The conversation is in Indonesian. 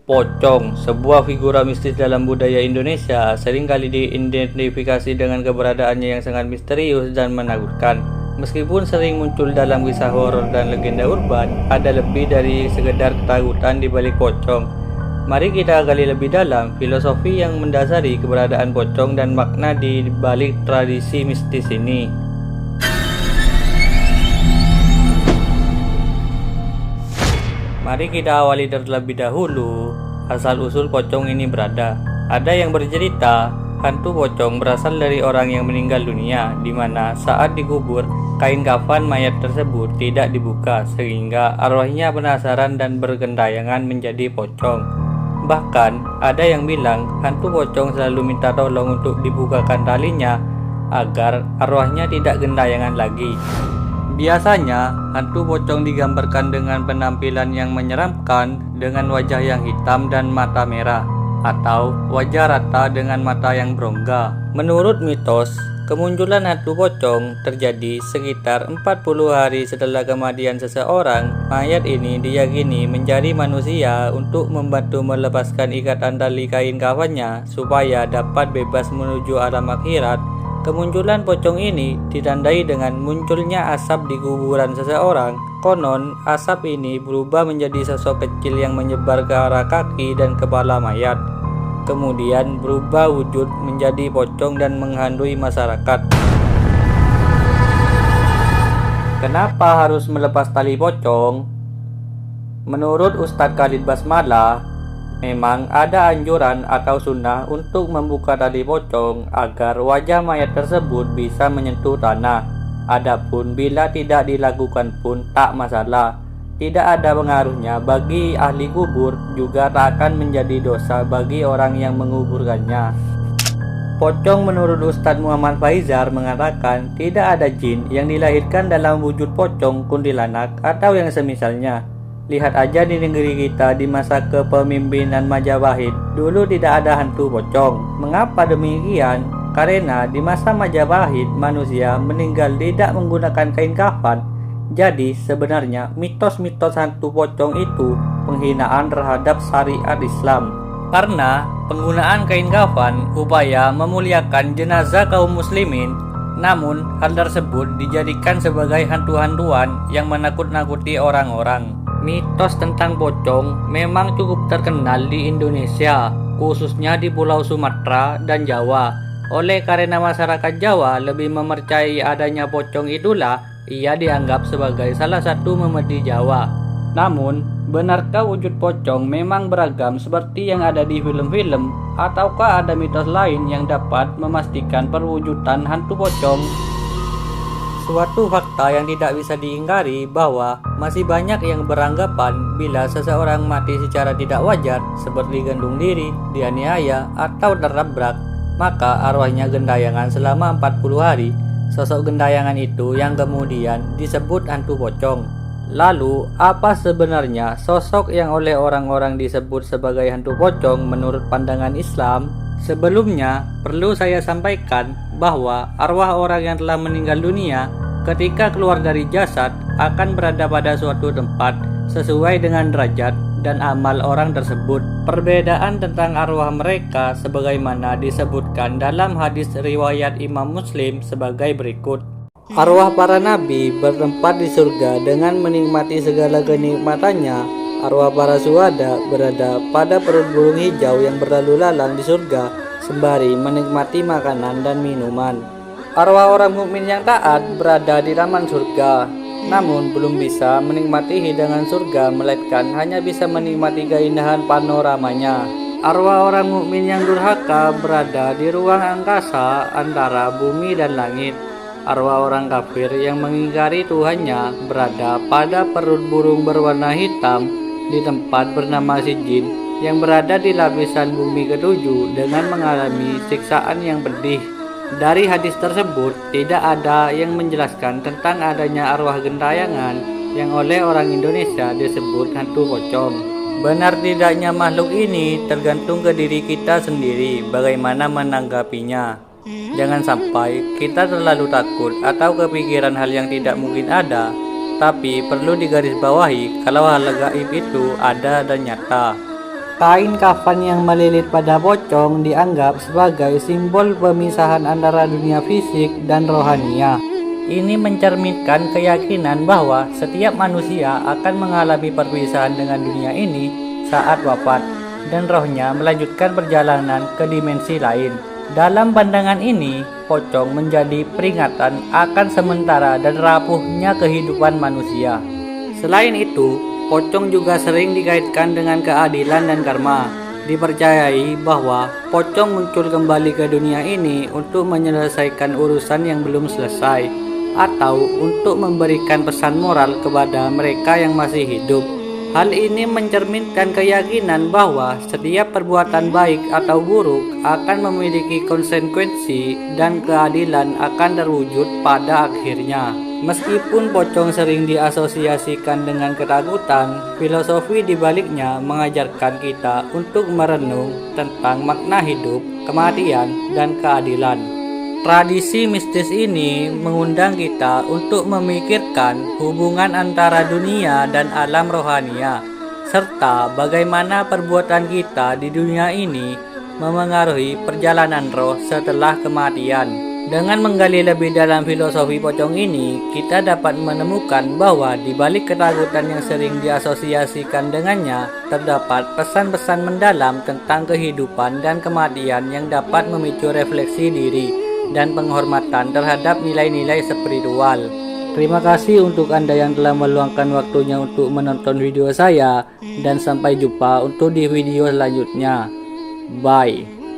Pocong, sebuah figura mistis dalam budaya Indonesia, seringkali diidentifikasi dengan keberadaannya yang sangat misterius dan menakutkan. Meskipun sering muncul dalam kisah horor dan legenda urban, ada lebih dari sekedar ketakutan di balik pocong. Mari kita gali lebih dalam filosofi yang mendasari keberadaan pocong dan makna di balik tradisi mistis ini. Mari kita awali terlebih dahulu asal-usul pocong ini berada. Ada yang bercerita, hantu pocong berasal dari orang yang meninggal dunia, di mana saat dikubur, kain kafan mayat tersebut tidak dibuka, sehingga arwahnya penasaran dan bergentayangan menjadi pocong. Bahkan, ada yang bilang hantu pocong selalu minta tolong untuk dibukakan talinya, agar arwahnya tidak gentayangan lagi. Biasanya, hantu pocong digambarkan dengan penampilan yang menyeramkan dengan wajah yang hitam dan mata merah, atau wajah rata dengan mata yang berongga. Menurut mitos, kemunculan hantu pocong terjadi sekitar 40 hari setelah kematian seseorang. Mayat ini diyakini menjadi manusia untuk membantu melepaskan ikatan tali kain kafannya supaya dapat bebas menuju alam akhirat. Kemunculan pocong ini ditandai dengan munculnya asap di kuburan seseorang. Konon, asap ini berubah menjadi sosok kecil yang menyebar ke arah kaki dan kepala mayat. Kemudian berubah wujud menjadi pocong dan menghantui masyarakat. Kenapa harus melepas tali pocong? Menurut Ustadz Khalid Basmalah, memang ada anjuran atau sunnah untuk membuka tali pocong agar wajah mayat tersebut bisa menyentuh tanah. Adapun bila tidak dilakukan pun tak masalah. Tidak ada pengaruhnya bagi ahli kubur, juga tak akan menjadi dosa bagi orang yang menguburkannya. Pocong menurut Ustadz Muhammad Faizar mengatakan tidak ada jin yang dilahirkan dalam wujud pocong, kuntilanak, atau yang semisalnya. Lihat aja di negeri kita di masa kepemimpinan Majapahit, dulu tidak ada hantu pocong. Mengapa demikian? Karena di masa Majapahit manusia meninggal tidak menggunakan kain kafan. Jadi sebenarnya mitos-mitos hantu pocong itu penghinaan terhadap syariat Islam. Karena penggunaan kain kafan upaya memuliakan jenazah kaum muslimin, namun hal tersebut dijadikan sebagai hantu-hantuan yang menakut-nakuti orang-orang. Mitos tentang pocong memang cukup terkenal di Indonesia, khususnya di Pulau Sumatera dan Jawa. Oleh karena masyarakat Jawa lebih mempercayai adanya pocong, itulah ia dianggap sebagai salah satu memedi Jawa. Namun, benarkah wujud pocong memang beragam seperti yang ada di film-film? Ataukah ada mitos lain yang dapat memastikan perwujudan hantu pocong? Suatu fakta yang tidak bisa diingkari bahwa masih banyak yang beranggapan bila seseorang mati secara tidak wajar, seperti gantung diri, dianiaya, atau tertabrak, maka arwahnya gentayangan selama 40 hari. Sosok gentayangan itu yang kemudian disebut hantu pocong. Lalu, apa sebenarnya sosok yang oleh orang-orang disebut sebagai hantu pocong menurut pandangan Islam? Sebelumnya, perlu saya sampaikan bahwa arwah orang yang telah meninggal dunia ketika keluar dari jasad akan berada pada suatu tempat sesuai dengan derajat dan amal orang tersebut. Perbedaan tentang arwah mereka sebagaimana disebutkan dalam hadis riwayat Imam Muslim sebagai berikut. Arwah para nabi bertempat di surga dengan menikmati segala kenikmatannya. Arwah para syuhada berada pada perut burung hijau yang berlalu lalang di surga sembari menikmati makanan dan minuman. Arwah orang mukmin yang taat berada di taman surga, namun belum bisa menikmati hidangan surga, melainkan hanya bisa menikmati keindahan panoramanya. Arwah orang mukmin yang durhaka berada di ruang angkasa antara bumi dan langit. Arwah orang kafir yang mengingkari Tuhannya berada pada perut burung berwarna hitam di tempat bernama Sijin yang berada di lapisan bumi ketujuh dengan mengalami siksaan yang pedih. Dari hadis tersebut tidak ada yang menjelaskan tentang adanya arwah gentayangan yang oleh orang Indonesia disebut hantu pocong. Benar tidaknya makhluk ini tergantung ke diri kita sendiri bagaimana menanggapinya. Jangan sampai kita terlalu takut atau kepikiran hal yang tidak mungkin ada. Tapi perlu digarisbawahi kalau hal gaib itu ada dan nyata. Kain kafan yang melilit pada pocong dianggap sebagai simbol pemisahan antara dunia fisik dan rohania. Ini mencerminkan keyakinan bahwa setiap manusia akan mengalami perpisahan dengan dunia ini saat wafat, dan rohnya melanjutkan perjalanan ke dimensi lain. Dalam pandangan ini, pocong menjadi peringatan akan sementara dan rapuhnya kehidupan manusia. Selain itu, pocong juga sering dikaitkan dengan keadilan dan karma. Dipercayai bahwa pocong muncul kembali ke dunia ini untuk menyelesaikan urusan yang belum selesai, atau untuk memberikan pesan moral kepada mereka yang masih hidup. Hal ini mencerminkan keyakinan bahwa setiap perbuatan baik atau buruk akan memiliki konsekuensi dan keadilan akan terwujud pada akhirnya. Meskipun pocong sering diasosiasikan dengan ketakutan, filosofi di baliknya mengajarkan kita untuk merenung tentang makna hidup, kematian, dan keadilan. Tradisi mistis ini mengundang kita untuk memikirkan hubungan antara dunia dan alam rohania, serta bagaimana perbuatan kita di dunia ini memengaruhi perjalanan roh setelah kematian. Dengan menggali lebih dalam filosofi pocong ini, kita dapat menemukan bahwa di balik ketakutan yang sering diasosiasikan dengannya, terdapat pesan-pesan mendalam tentang kehidupan dan kematian yang dapat memicu refleksi diri dan penghormatan terhadap nilai-nilai spiritual. Terima kasih untuk Anda yang telah meluangkan waktunya untuk menonton video saya, dan sampai jumpa untuk di video selanjutnya. Bye.